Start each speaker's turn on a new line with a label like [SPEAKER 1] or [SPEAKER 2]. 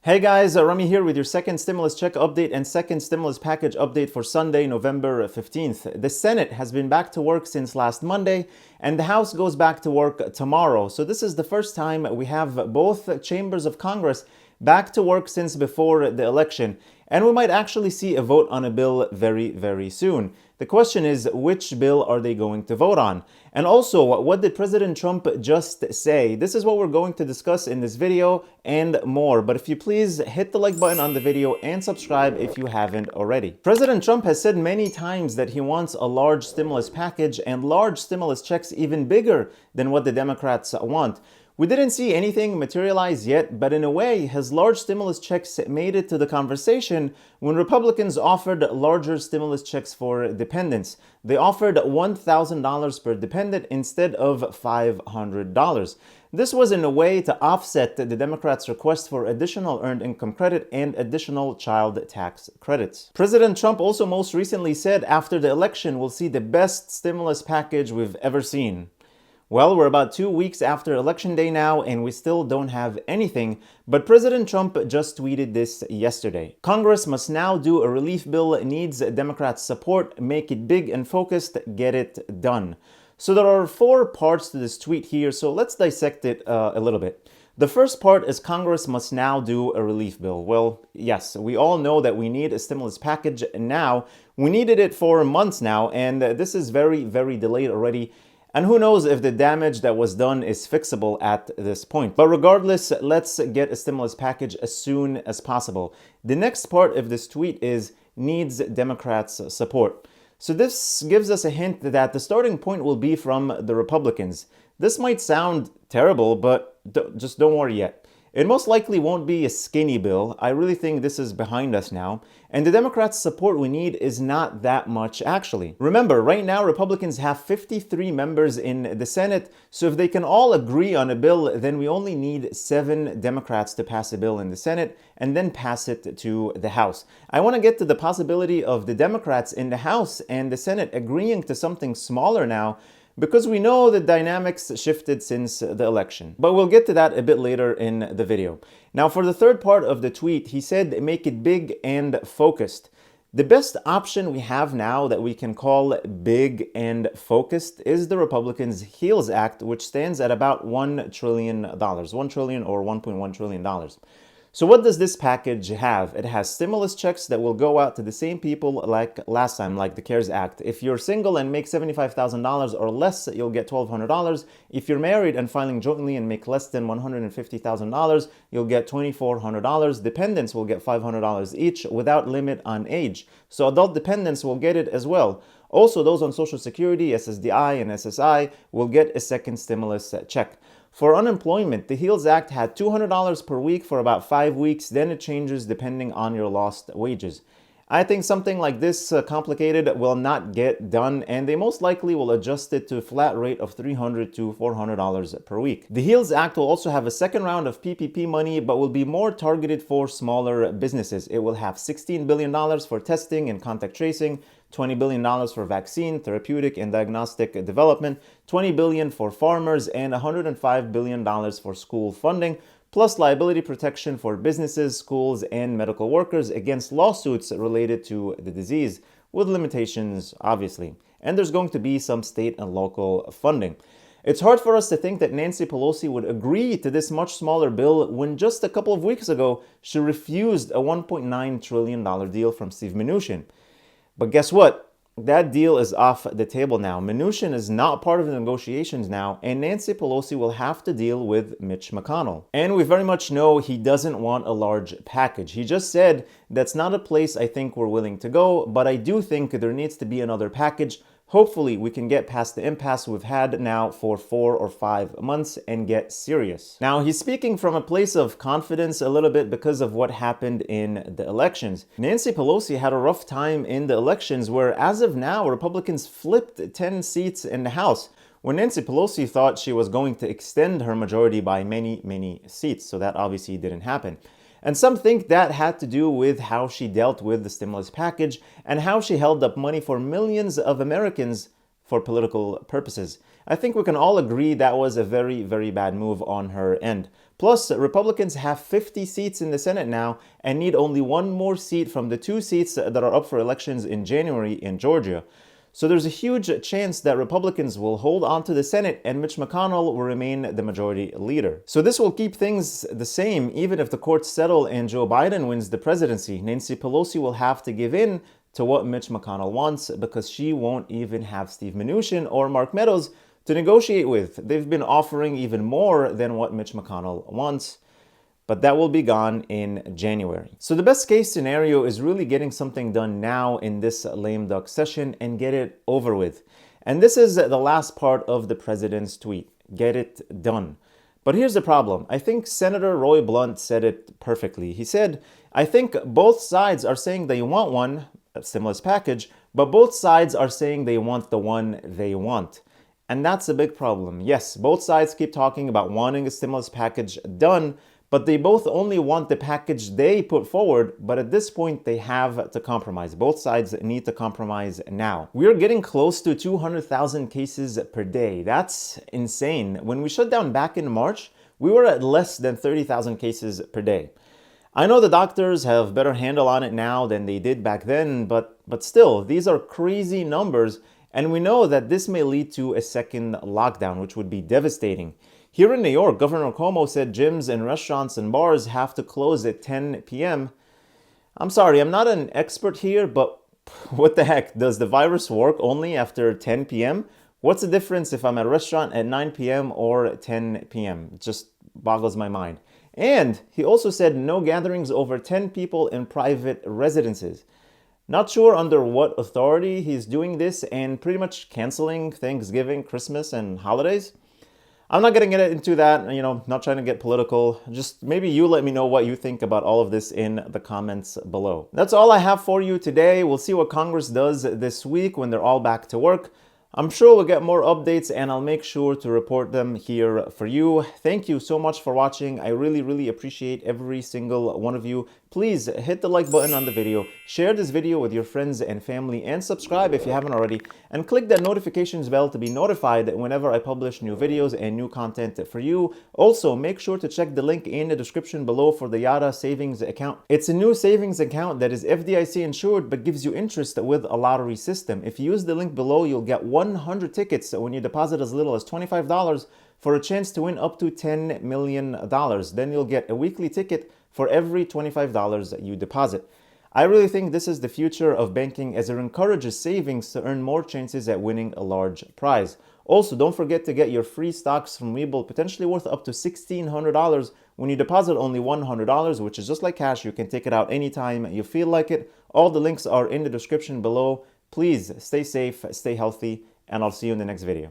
[SPEAKER 1] Hey guys, Rami here with your second stimulus check update and second stimulus package update for Sunday, November 15th. The Senate has been back to work since last Monday, and the House goes back to work tomorrow. So this is the first time we have both chambers of Congress back to work since before the election. And we might actually see a vote on a bill very, very soon. The question is, which bill are they going to vote on? And also, what did President Trump just say? This is what we're going to discuss in this video and more. But if you please hit the like button on the video and subscribe if you haven't already. President Trump has said many times that he wants a large stimulus package and large stimulus checks even bigger than what the Democrats want. We didn't see anything materialize yet, but in a way, his large stimulus checks made it to the conversation when Republicans offered larger stimulus checks for dependents. They offered $1,000 per dependent instead of $500. This was in a way to offset the Democrats' request for additional earned income credit and additional child tax credits. President Trump also most recently said after the election we'll see the best stimulus package we've ever seen. Well, we're about 2 weeks after Election Day now, and we still don't have anything, but President Trump just tweeted this yesterday. Congress must now do a relief bill, needs Democrats' support, make it big and focused, get it done. So there are 4 parts to this tweet here, so let's dissect it a little bit. The first part is Congress must now do a relief bill. Well, yes, we all know that we need a stimulus package now. We needed it for months now, and this is very, very delayed already. And who knows if the damage that was done is fixable at this point. But regardless, let's get a stimulus package as soon as possible. The next part of this tweet is needs Democrats' support. So this gives us a hint that the starting point will be from the Republicans. This might sound terrible, but just don't worry yet. It most likely won't be a skinny bill. I really think this is behind us now. And the Democrats' support we need is not that much, actually. Remember, right now, Republicans have 53 members in the Senate. So if they can all agree on a bill, then we only need 7 Democrats to pass a bill in the Senate and then pass it to the House. I want to get to the possibility of the Democrats in the House and the Senate agreeing to something smaller now, because we know the dynamics shifted since the election. But we'll get to that a bit later in the video. Now, for the third part of the tweet, he said make it big and focused. The best option we have now that we can call big and focused is the Republicans' HEALS Act, which stands at about $1 trillion, $1 trillion or $1.1 trillion. So what does this package have? It has stimulus checks that will go out to the same people like last time, like the CARES Act. If you're single and make $75,000 or less, you'll get $1,200. If you're married and filing jointly and make less than $150,000, you'll get $2,400. Dependents will get $500 each without limit on age. So adult dependents will get it as well. Also, those on Social Security, SSDI, and SSI will get a second stimulus check. For unemployment, the HEALS Act had $200 per week for about 5 weeks, then it changes depending on your lost wages. I think something like this complicated will not get done, and they most likely will adjust it to a flat rate of $300 to $400 per week. The HEALS Act will also have a second round of PPP money, but will be more targeted for smaller businesses. It will have $16 billion for testing and contact tracing, $20 billion for vaccine, therapeutic, and diagnostic development, $20 billion for farmers, and $105 billion for school funding, plus liability protection for businesses, schools, and medical workers against lawsuits related to the disease, with limitations, obviously. And there's going to be some state and local funding. It's hard for us to think that Nancy Pelosi would agree to this much smaller bill when just a couple of weeks ago, she refused a $1.9 trillion deal from Steve Mnuchin. But guess what? That deal is off the table now. Mnuchin is not part of the negotiations now, and Nancy Pelosi will have to deal with Mitch McConnell. And we very much know he doesn't want a large package. He just said that's not a place I think we're willing to go, but I do think there needs to be another package. Hopefully, we can get past the impasse we've had now for 4 or 5 months and get serious. Now, he's speaking from a place of confidence a little bit because of what happened in the elections. Nancy Pelosi had a rough time in the elections where, as of now, Republicans flipped 10 seats in the House, when Nancy Pelosi thought she was going to extend her majority by many, many seats. So that obviously didn't happen. And some think that had to do with how she dealt with the stimulus package and how she held up money for millions of Americans for political purposes. I think we can all agree that was a very, very bad move on her end. Plus, Republicans have 50 seats in the Senate now and need only one more seat from the 2 seats that are up for elections in January in Georgia. So there's a huge chance that Republicans will hold on to the Senate and Mitch McConnell will remain the majority leader. So this will keep things the same even if the courts settle and Joe Biden wins the presidency. Nancy Pelosi will have to give in to what Mitch McConnell wants because she won't even have Steve Mnuchin or Mark Meadows to negotiate with. They've been offering even more than what Mitch McConnell wants, but that will be gone in January. So the best case scenario is really getting something done now in this lame duck session and get it over with. And this is the last part of the president's tweet. Get it done. But here's the problem. I think Senator Roy Blunt said it perfectly. He said, I think both sides are saying they want one, a stimulus package, but both sides are saying they want the one they want. And that's a big problem. Yes, both sides keep talking about wanting a stimulus package done, but they both only want the package they put forward, but at this point they have to compromise. Both sides need to compromise now. We're getting close to 200,000 cases per day. That's insane. When we shut down back in March, we were at less than 30,000 cases per day. I know the doctors have better handle on it now than they did back then, but still, these are crazy numbers, and we know that this may lead to a second lockdown, which would be devastating. Here in New York, Governor Cuomo said gyms and restaurants and bars have to close at 10 p.m. I'm sorry, I'm not an expert here, but what the heck? Does the virus work only after 10 p.m.? What's the difference if I'm at a restaurant at 9 p.m. or 10 p.m.? It just boggles my mind. And he also said no gatherings over 10 people in private residences. Not sure under what authority he's doing this and pretty much canceling Thanksgiving, Christmas, and holidays. I'm not going to get into that, not trying to get political. Just maybe you let me know what you think about all of this in the comments below. That's all I have for you today. We'll see what Congress does this week when they're all back to work. I'm sure we'll get more updates and I'll make sure to report them here for you. Thank you so much for watching. I really appreciate every single one of you. Please hit the like button on the video, share this video with your friends and family, and subscribe if you haven't already, and click that notifications bell to be notified whenever I publish new videos and new content for you. Also, make sure to check the link in the description below for the Yada savings account. It's a new savings account that is FDIC insured but gives you interest with a lottery system. If you use the link below, you'll get 100 tickets when you deposit as little as $25 for a chance to win up to $10 million. Then you'll get a weekly ticket for every $25 you deposit. I really think this is the future of banking as it encourages savings to earn more chances at winning a large prize. Also, don't forget to get your free stocks from Webull, potentially worth up to $1,600 when you deposit only $100, which is just like cash. You can take it out anytime you feel like it. All the links are in the description below. Please stay safe, stay healthy, and I'll see you in the next video.